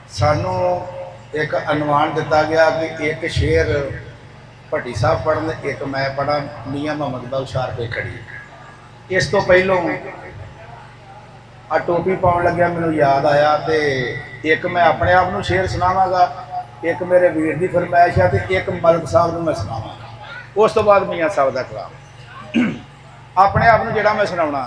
सानू एक अनवान दिता गया कि एक शेर भट्टी साहब पढ़न, एक मैं पढ़ा, मियाँ मुहम्मद का उछार पे खड़ी। इस तो पहलों आ टोपी पाउन लग्या मैनू याद आया तो एक मैं अपने आप को शेर सुनावागा, एक मेरे वीर की फरमाइश है, तो एक मलिक साहब को मैं सुनावागा। उस तो बाद मियाँ साहब का कलाम। अपने आप को जिहड़ा मैं सुनाउणा,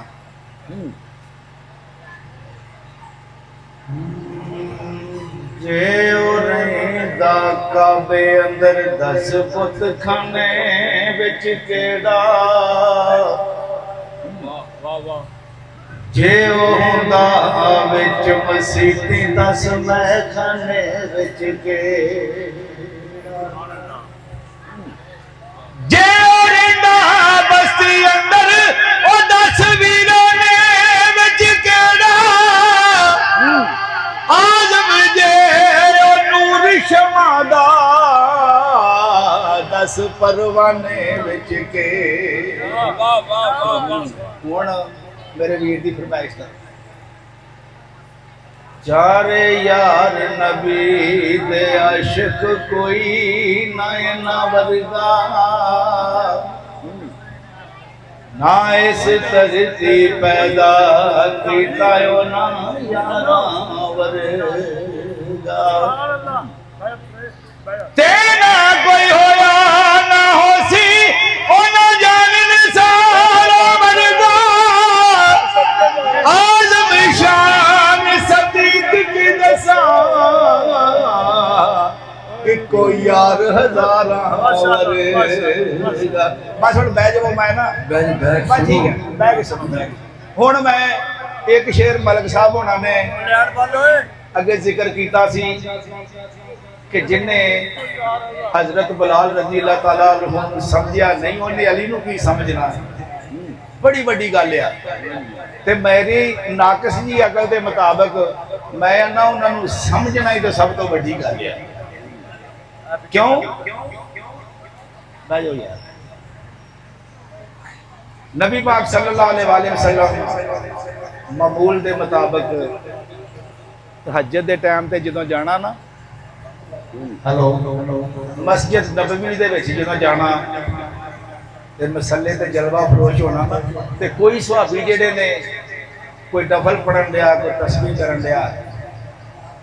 जे ओ रहिंदा काबे अंदर 10 पुत खाने विच केड़ा, जे ओ हुंदा विच मसीती 10 महखाने विच केड़ा, जे ओ रहिंदा बस्ती अंदर ओ 10 वीरां ने विच केड़ा, आजम जे ओ नूर शमादा 10 परवाने विच के। हुण मेरे वीर की फरमाइश कर, चारे यार नबी दे आशिक कोई ना वर्गा, ना इस धरती पैदा कीता ना यारा वर्गा, तेरा कोई होया ना होसी ओ ना जान सारा वर्गा, आज़म शान सदीक की दसा इको यार हजारा वर्गा। बस हुण बह जाओ, मैं ना बस ठीक है, बह के सुनो। हुण मैं एक शेर मलिक साहब होना ने अगे जिक्र किया सी कि जिन्हें हजरत बिलाल रजी अल्लाह तआला अन्हु समझिया नहीं, उन्हें अली नूं की समझना, बड़ी वड्डी गल आ। ते मेरी नाकस जी अकल के मुताबिक मैं ना उन्होंने समझना ही तो सब तो वड्डी गल आ। क्यों बह जाओ यार। नबी पाक सल्लल्लाहु अलैहि वसल्लम मामूल के मुताबिक तहज्जुद के टाइम ते जदों जाना ना, हेलो मस्जिद नबवी दे विच जदों जाना ते मसले ते जलवा फरोश होना ना, ते कोई सुहाबी जिहड़े ने कोई नफल पढ़न दिया, कोई तस्बीह करन दिया,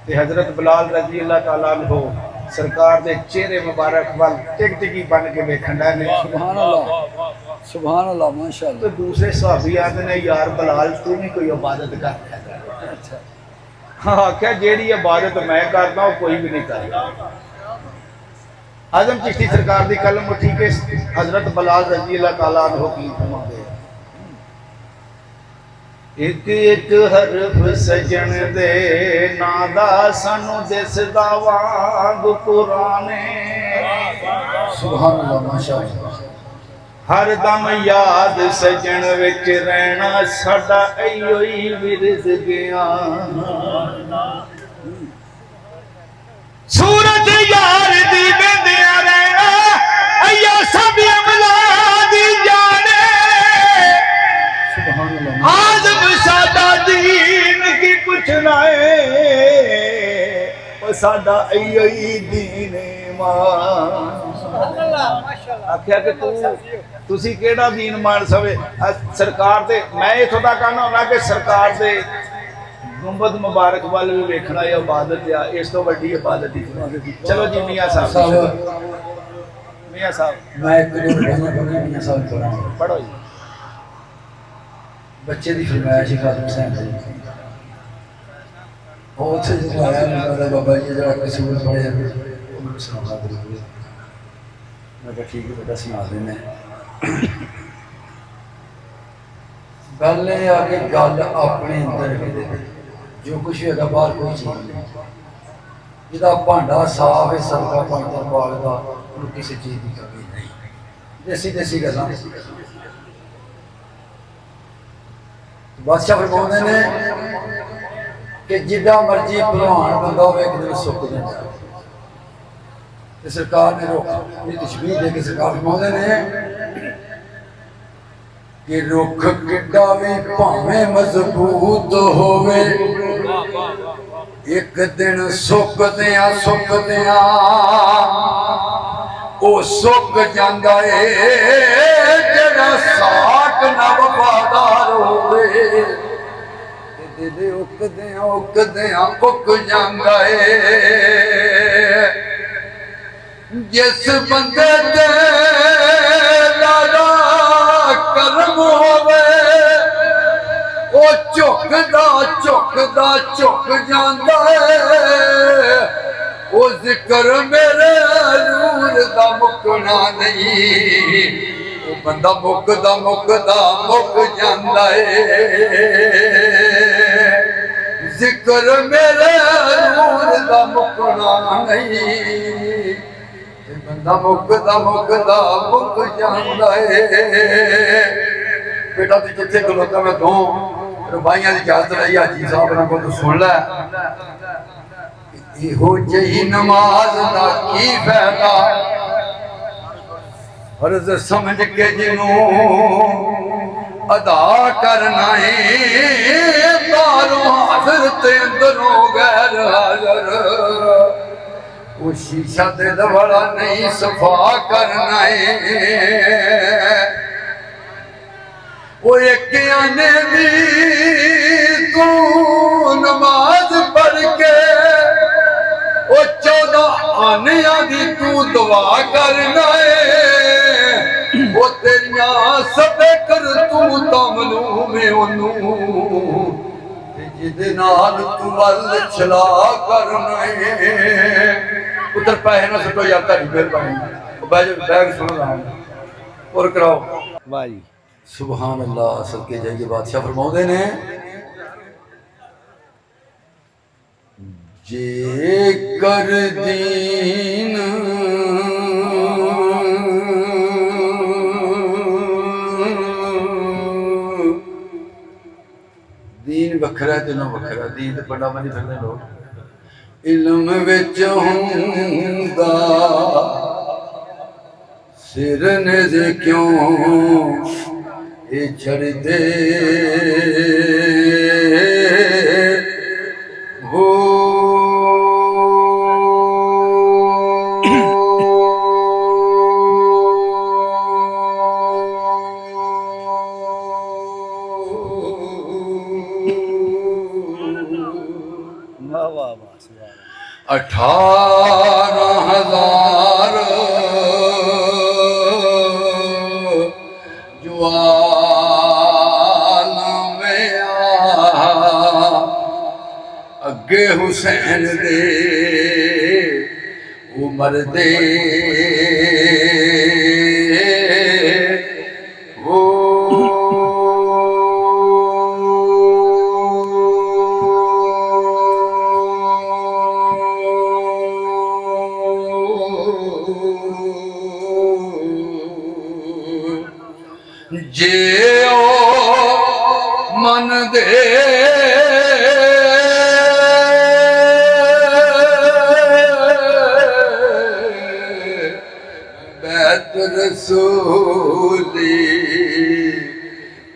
ते हजरत बिलाल रजी अल्लाह तआला अन्हु सरकार के चेहरे मुबारक वाल टिक टिकी बन के वेखण लगे। सुभान अल्लाह, सुभान अल्लाह, माशाअल्लाह। तो दूसरे सहाबी आते ने यार बिलाल तू भी कोई इबादत कर। अच्छा हाँ, आख्या जेड़ी इबादत मैं करता वो कोई भी नहीं करता। आजम चिश्ती सरकार की कलम उठी के हजरत बिलाल रजी अल्लाह तआला अन्हु की फरमाते, एक एक हरफ सजन दे नां दा सानू दिसदा वांग कुराने। सुभान अल्लाह, माशाअल्लाह। हर दम याद सजन विच रहना साडा इहो ही विरद गया। सूरत यार दी बेंदिया रहना अया सब अमला दी जाने। सुभान अल्लाह। आजम साडा दीन की पुछना है ओ साडा इहो ही दीन मान। आख्या कि तुसी केड़ा दीन मान सवे सरकार दे। मैं इथों तक कहना होना कि सरकार दे गुंबद मुबारक वाल भी वेखना इबादत आ, इस तो वड्डी इबादत ही। चलो जी मियाँ साहब, मियाँ साहब मैं एक मियाँ साहब पढ़ो जी। बच्चे की फरमाइश खालिद हुसैन जी बहुत से जो आया मेरा बाबा जी जरा कसूर पढ़े उन्होंने सुनाना जरूर। मैं कहा ठीक है बेटा सुना देने। गल आगे गल अपने अंदर जो कुछ होगा बाहर कोई चीज नहीं। जिदा भांडा साफ है सदका पांच बाग का किसी चीज की कमी नहीं। देसी देसी गल्लां बादशाह फरमाते ने कि जिदा मर्जी भलवान बंदा हो एक दिन सुक जाता। सरकार ने रुख तशबीह दे के सरकार फरमाते ने कि रुख किड्डा भी भावें मजबूत होवे ਇੱਕ ਦਿਨ ਸੁੱਕਦਿਆਂ ਸੁੱਕਦਿਆਂ ਉਹ ਸੁੱਕ ਜਾਂਦਾ ਏ ਜਿਹੜਾ ਸਾਕ ਨਾ ਵਫਾਦਾਰ ਹੋਵੇ, ਦਿਲ ਉਕਦਿਆਂ ਉਕਦਿਆਂ ਉਕ ਜਾਂਦਾ ਏ। ਜਿਸ ਬੰਦੇ ਤੇ ਲਾਲਾ ਕਰਮ ਹੋਵੇ ਉਹ ਝੁਕਦਾ ਝੁਕਦਾ ਝੁਕ ਜਾਂਦਾ ਏ। ਉਹ ਜ਼ਿਕਰ ਮੇਰੇ ਨੂਰ ਦਾ ਮੁੱਕਣਾ ਨਹੀਂ, ਉਹ ਬੰਦਾ ਮੁੱਕਦਾ ਮੁੱਕਦਾ ਮੁੱਕ ਜਾਂਦਾ ਏ। ਜ਼ਿਕਰ ਮੇਰੇ ਨੂਰ ਦਾ ਮੁੱਕਣਾ ਨਹੀਂ, ਬੰਦਾ ਮੁੱਕਦਾ ਮੁੱਕਦਾ ਮੁੱਕ ਜਾਂਦਾ ਏ। ਬੇਟਾ ਤੂੰ ਜਿੱਥੇ ਖਲੋਤਾ ਮੈਂ ਦੋ ਰਬਾਈਆਂ ਦੀ ਇਜਾਜ਼ਤ ਲਈ ਹਾਜੀ ਸਾਹਿਬ ਨਾਲ ਕੋਲ ਸੁਣ ਲੈ। ਇਹੋ ਜਿਹੀ ਨਮਾਜ਼ ਦਾ ਕੀ ਫਾਇਦਾ, ਫਰਜ਼ ਸਮਝ ਕੇ ਜਿਹਨੂੰ ਅਦਾ ਕਰਨਾ ਏ। ਬਾਹਰੋਂ ਹਾਜ਼ਰ ਤੇ ਅੰਦਰੋਂ ਗੈਰ ਹਾਜ਼ਰ, ਉਹ ਸ਼ੀਸ਼ਾ ਦਿਲ ਵਾਲਾ ਨਹੀਂ ਸਫਾ ਕਰਨਾ ਏ। ਉਹ ਇੱਕ ਆਨੇ ਦੀ ਤੂੰ ਨਮਾਜ਼ ਪੜ੍ਹ ਕੇ ਉਹ 14 ਆਨਿਆਂ ਦੀ ਤੂੰ ਦੁਆ ਕਰਨਾ ਏ। ਉਹ ਤੇਰੀਆਂ ਸਭੇ ਕਰ ਤੂੰ ਤਮਨੂੰ ਮੈਂ ਉਹਨੂੰ, ਜਿਹਦੇ ਨਾਲ ਤੂੰ ਵੱਲ ਚਲਾ ਕਰਨਾ ਏ। ਉਧਰ ਪੈਸੇ ਨਾ ਸੁੱਟੋ ਯਾਰ, ਤੁਹਾਡੀ ਮਿਹਰਬਾਨੀ। ਬੈਗ ਸੁਣ ਰਹਾ ਔਰ ਕਰਾਓ। ਵਾਹ ਜੀ ਸੁਭਾਨ ਅੱਲਾਹ। ਸਦਕੇ ਜਾਈਏ ਬਾਦਸ਼ਾਹ ਫਰਮਾਉਂਦੇ ਨੇ ਜੇ ਕਰ ਦੀਨ ਦੀਨ ਵੱਖਰਾ ਤੇ ਨਾ ਵੱਖਰਾ, ਦੀਨ ਤੇ ਪੰਡਾ ਮੰਨੀ ਫਿਰਦੇ ਲੋਕ। ਇਲਮ ਵਿੱਚ ਹੁੰਦਾ ਸਿਰ ਨੇ ਕਿਉਂ ਇਹ ਛੜਦੇ ਹੋ। ਵਾਹ ਵਾਹ ਵਾਹ। 18,000 ਜਵਾਨ में ਅੱਗੇ ਹੁਸੈਨ ਦੇ ਉਮਰ ਦੇ ਜੇ ਉਹ ਮਨ ਦੇ ਬੈਤ ਰਸੂਲੀ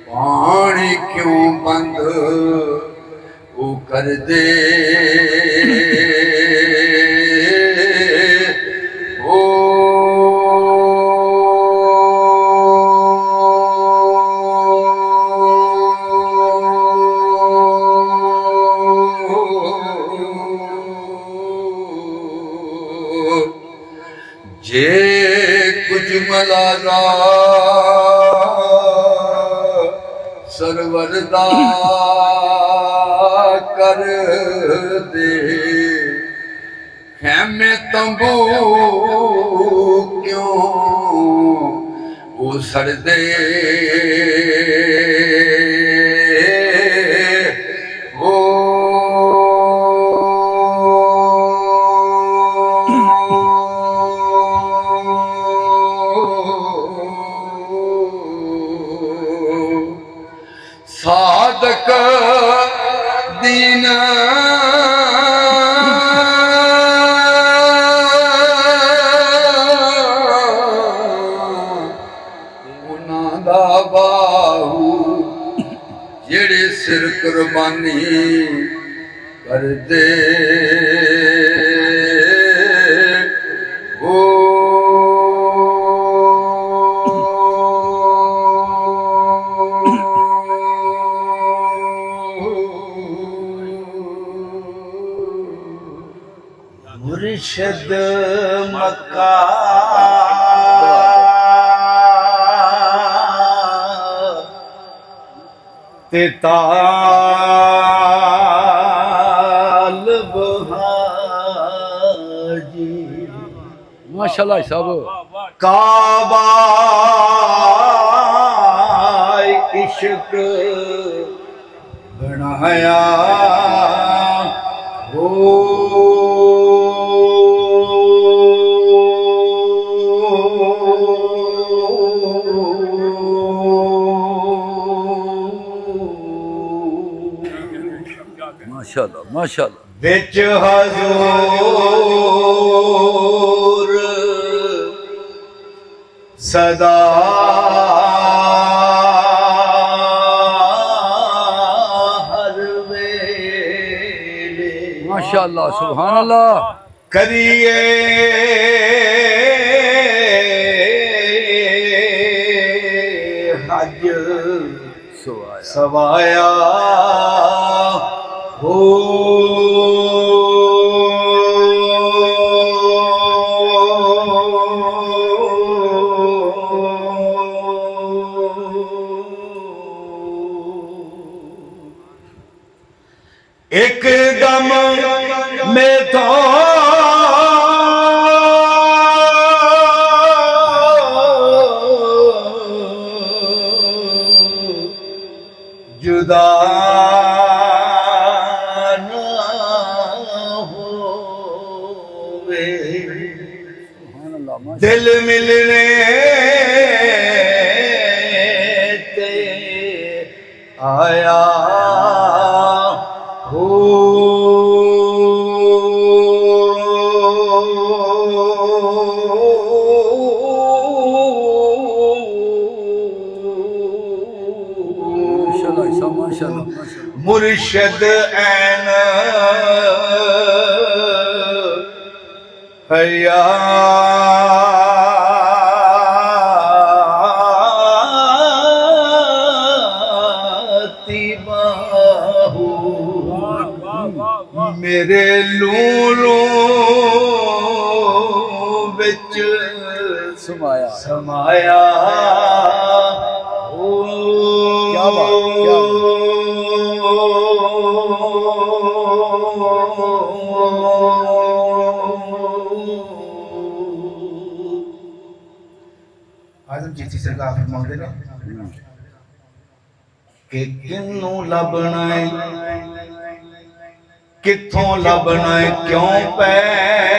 ਪਾਣੀ ਕਿਉਂ ਬੰਦ ਉਹ ਕਰ ਦੇ जे कुछ मलारा सरवरदा कर दे खेमे तंबू क्यों वो सर दे साधक दीन उन्हां दा बाहू जेड़े सिर कुर्बानी कर दे ਮੁਰਸ਼ਦ ਮੱਕਾ ਤੇ ਤਾਲਬ ਹਾਜੀ ਮਾਸ਼ਾਅੱਲਾ ਸਾਹਿਬ ਕਾਬਾ ਇਸ਼ਕ ਬਣਾਇਆ ਹੋ ਮਾਸ਼ਾਅੱਲਾ ਮਾਸ਼ਾਅੱਲਾ ਵਿੱਚ ਹਜ਼ੂਰ ਸਦਾ ਹਰ ਵੇਲੇ ਮਾਸ਼ਾਅੱਲਾ ਸੁਭਾਨ ਅੱਲਾਹ ਕਰੀਏ ਹਜ ਸਵਾਇਆ ਹੋ ਇੱਕ ਦਮ ਮੈਂ ਤਾਂ जुदा न होवे दिल मिलने ते आया हो मुर्शद ऐन हयाती बाहू मेरे लूलू बिच समाया समाया क्या बात क्या आजमजीत सरकार फरमाते ने कि किन्नू लभना है किथों लभना है क्यों पै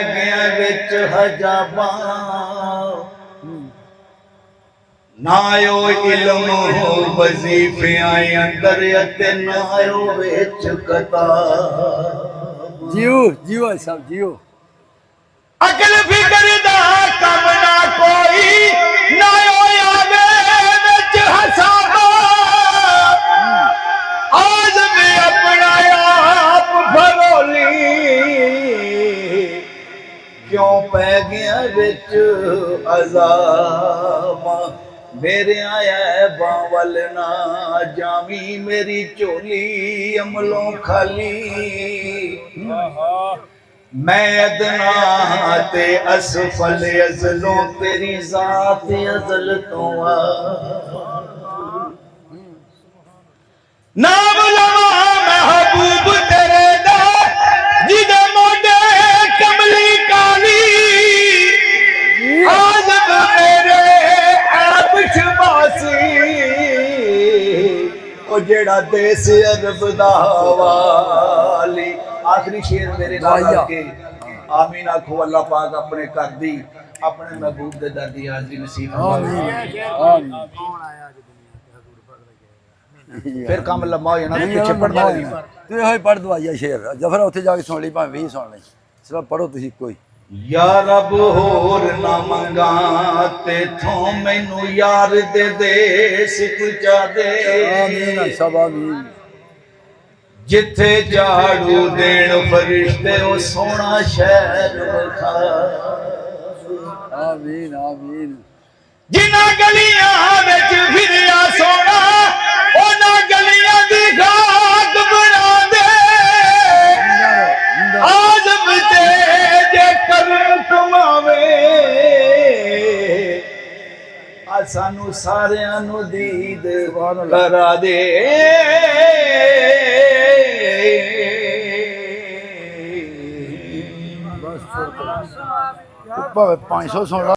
गया विच हजाबा ना आयो इल्म हो वजीफे आए अंदर ते ना आयो विच किताब जियो जियो साहब जियो अकल फिकर दा कम ना कोई ना आवे विच हसाबा आज मैं अपना आप फरोली क्यों पै गया विच अज़ाबा मेरे आया बावल ना जामी मेरी चोली अमलों खाली मैं अदना ते असफल अजलों तेरी जात अजल तो नाम लवा महबूब तेरे दा जिदे मोडे कमली काली आज मेरे आप शबासी ओ जेड़ा देस अरब दा हवाली आखिरी शेर मेरे नाल के आमीन आखो अल्लाह पाक अपने घर दी अपने महबूब दे दर दी हाज़री नसीब आमीन आमीन फिर काम लम्बा हो जाना पीछे पढ़दा नहीं तू होई पढ़ दवाइया शेर जफर उत्थे जाके सुन ली भाਵੇਂ 20 सुन ਲਈ सिर्फ पढ़ो तुसी कोई या रब होर ना मंगा तेथों मैनू यार दे देस पहुंचा दे आमीन सब आमीन जिथे झाड़ू देण फरिश्ते ओ सोना शहर वखा आमीन आमीन जिन्हां गलियां विच फिरिया सोना ओना गलियां दी खाक बना दे आज़म ते ਸਾਨੂੰ ਸਾਰਿਆਂ ਨੂੰ ਦੀਦ ਕਰਾ ਦੇ ਭਾਵੇਂ 500 ਸੁਣ ਲਾ